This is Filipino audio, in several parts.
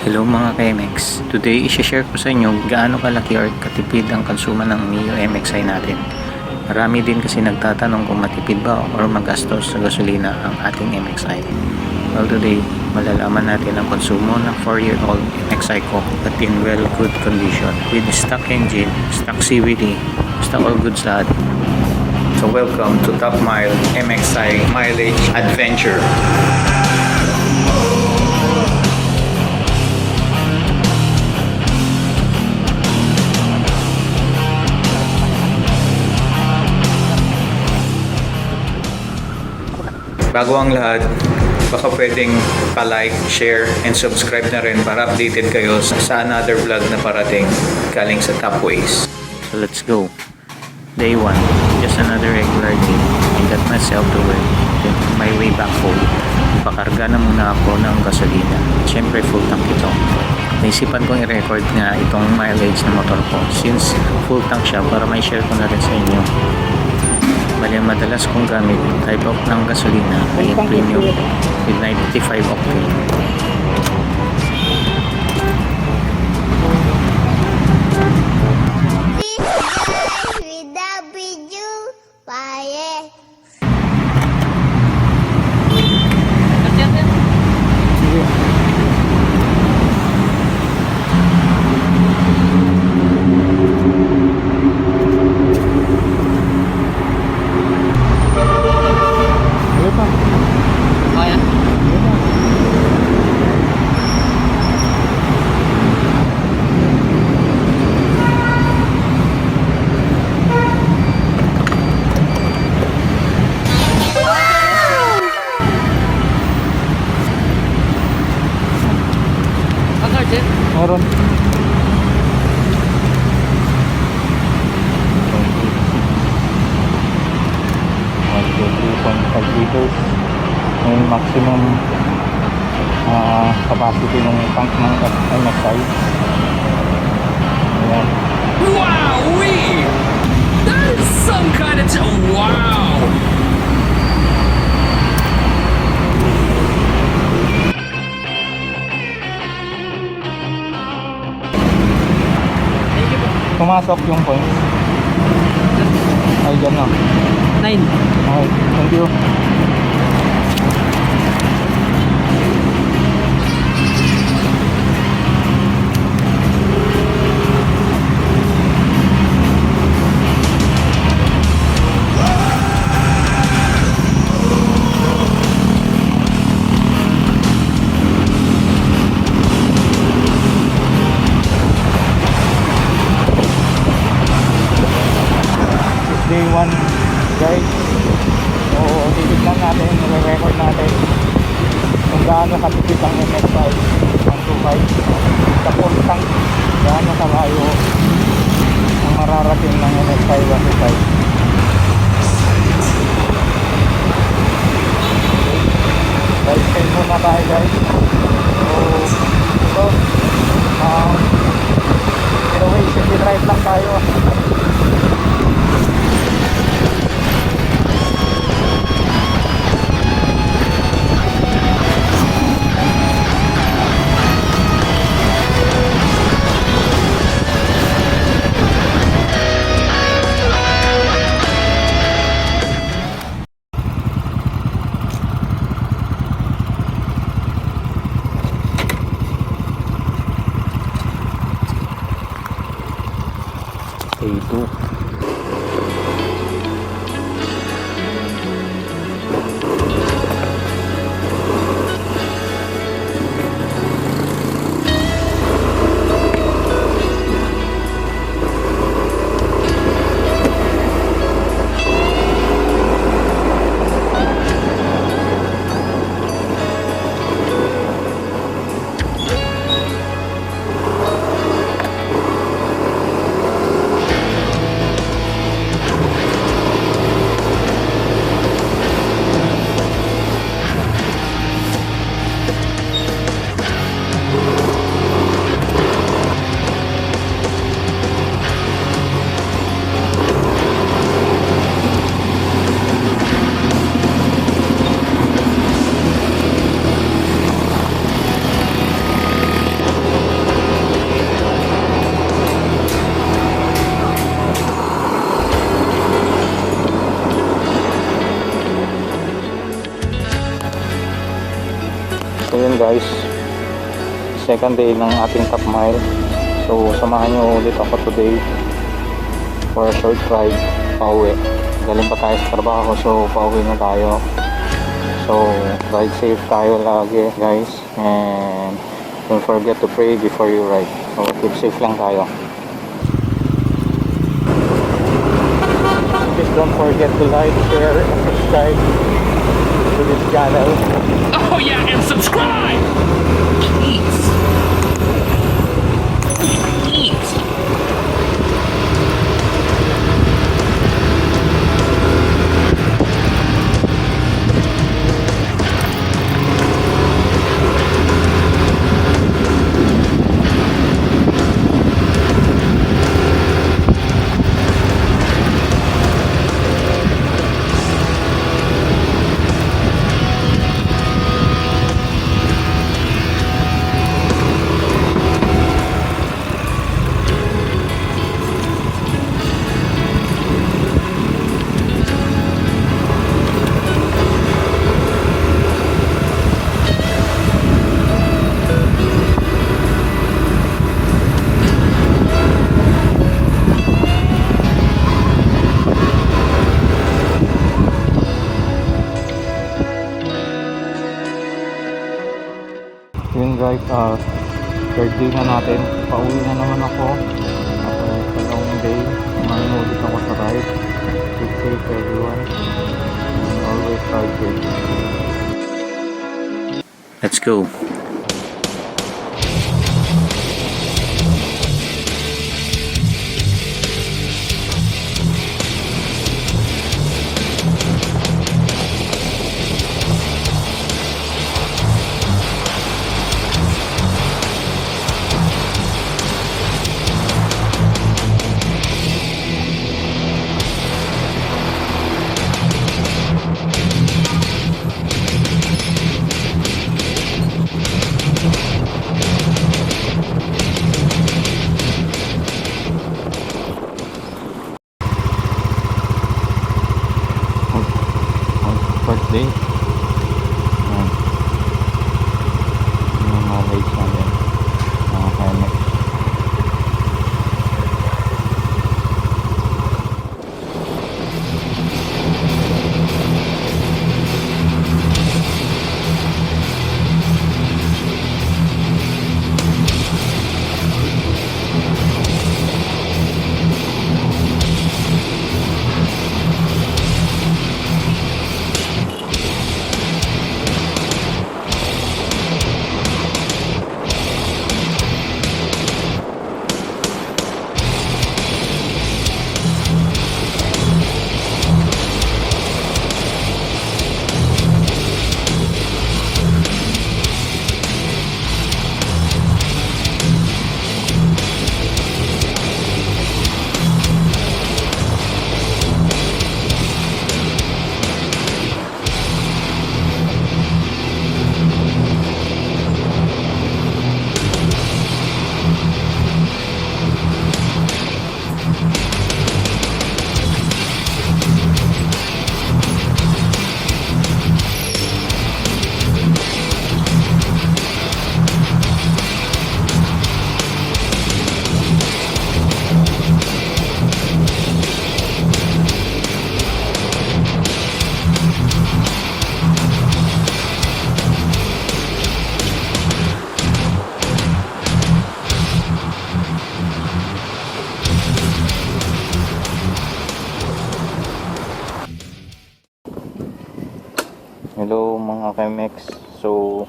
Hello mga ka-MX. Today, i-share ko sa inyo gaano kalaki or katipid ang konsumo ng Mio MXi natin. Marami din kasi nagtatanong kung matipid ba or magastos sa gasolina ang ating MXi. Well, today, malalaman natin ang konsumo ng 4-year-old MXi ko at in well good condition with stock engine, stock CVT, basta all goods lahat. So welcome to Top Mile MXi Mileage Adventure. Bago ang lahat, baka pwedeng pa-like, share, and subscribe na rin para updated kayo sa another vlog na parating galing sa thopWAYS. So let's go. Day 1, just another regular day. I got myself to work. Then on my way back home, pakarga na muna ako ng gasolina. Siyempre full tank ito. Naisipan kong i-record nga itong mileage ng motor ko since full tank siya para may share ko na rin sa inyo. Bali, madalas kong gamit type of ng gasolina ay premium with 95 octane. Meron. liters yung maximum capacity ng tank ng MXi. Ayan. Wowee! That is some kind of wow! Pumasok yung points. Ay, dyan na. 9. Okay, thank you. Day 1 guys, so titignan natin, nire-record natin kung gaano katipid ang MXi 125 sa full tank, gaano kalayo ang mararating ng MXi 125. Guys, stay muna tayo guys. So anyway, city drive lang tayo. guys, second day ng ating top mile. So samahan nyo ulit ako today for a short ride pauwi. Galing pa tayo sa trabaho, so pauwi na tayo. So ride safe tayo lagi guys, and don't forget to pray before you ride. So keep safe lang tayo. Please don't forget to like, share, and subscribe to this channel. Oh yeah, and subscribe! Please. Please. Yun guys, third day na natin. Pauwi na naman ako after a long day. Kumain ulit ako sa ride. Keep safe everyone, and always ride safe. Let's go. First day. Ayan. Yung mileage natin. Mga helmet. Hello mga KMX. So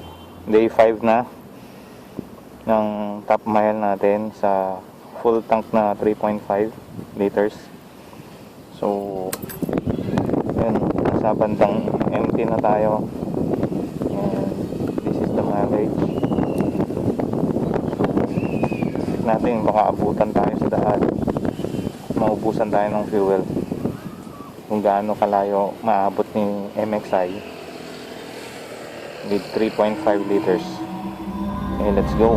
day 5 na ng top mile natin sa full tank na 3.5 liters. So yun, nasa bandang empty na tayo, and this is the mileage. Check natin, baka abutan tayo sa daan, maubusan tayo ng fuel, kung gaano kalayo maabot ni MXi with 3.5 liters. Okay, let's go.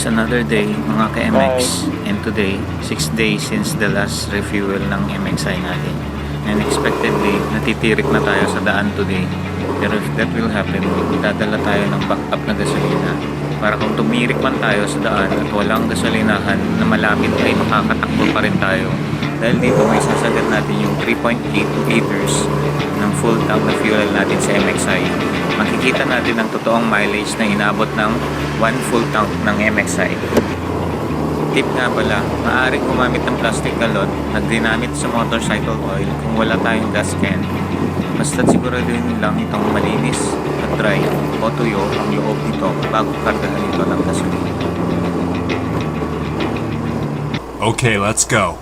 It's another day mga ka-MX, and today 6 days since the last refuel ng MXi natin. And unexpectedly, natitirik na tayo sa daan today. Pero if that will happen, dadala tayo ng backup na gasolina para kung tumirik man tayo sa daan at walang gasolinahan na malapit ay makakatakbo pa rin tayo. Dahil dito may sasagad natin yung 3.8 liters ng full tank na fuel natin sa MXi. Makikita natin ang totoong mileage na inabot ng 1 full tank ng MXi. Tip nga pala, maaaring gumamit ng plastic galon na ginamit sa motorcycle oil kung wala tayong gas can. Basta't siguraduhin lang itong malinis at dry o tuyo ang loob nito bago kargahan ito ng gasolina. Okay, let's go.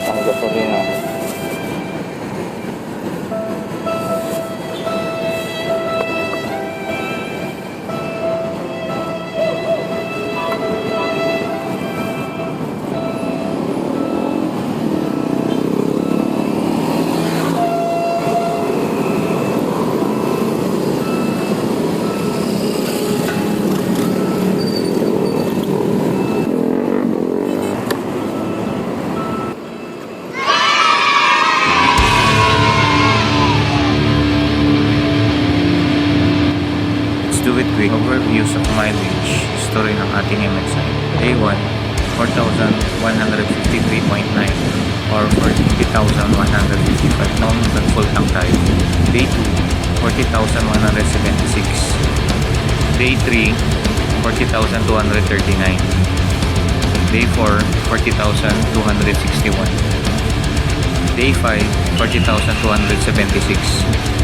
Ang gasolina. Quick overviews of mileage history ng ating MXi. Day 1, 4,153.9 or 40,155 noong nag-full tank tayo. Day 2, 40,176. Day 3, 40,239. Day 4, 40,261. Day 5, 40,276.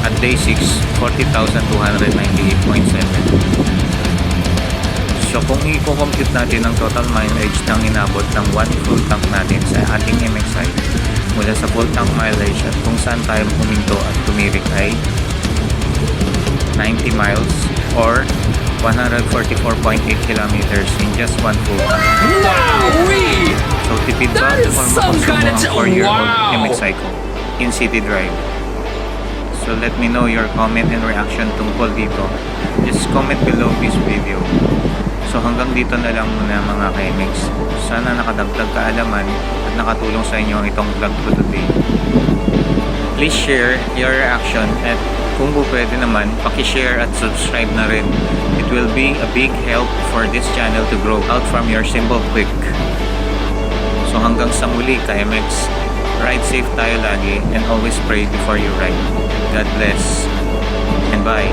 At day 6, 40,298.7. So kung i-compute natin ang total mileage ng inabot ng 1 full tank natin sa ating MXi mula sa full tank mileage at kung saan tayo huminto at tumirik ay 90 miles or 144.8 kilometers in just 1 full tank. Wowee! So tipid ba That is some kind of 4-year-old wow! MXi ko in city drive? So let me know your comment and reaction tungkol dito. Just comment below this video. So hanggang dito na lang muna mga ka-MX. Sana nakadagdag kaalaman at nakatulong sa inyo ang itong vlog ko today. Please share your reaction at kung pwede naman, paki-share at subscribe na rin. It will be a big help for this channel to grow out from your simple click. So hanggang sa muli ka-MX. Ride safe tayo lagi and always pray before you ride. God bless and bye.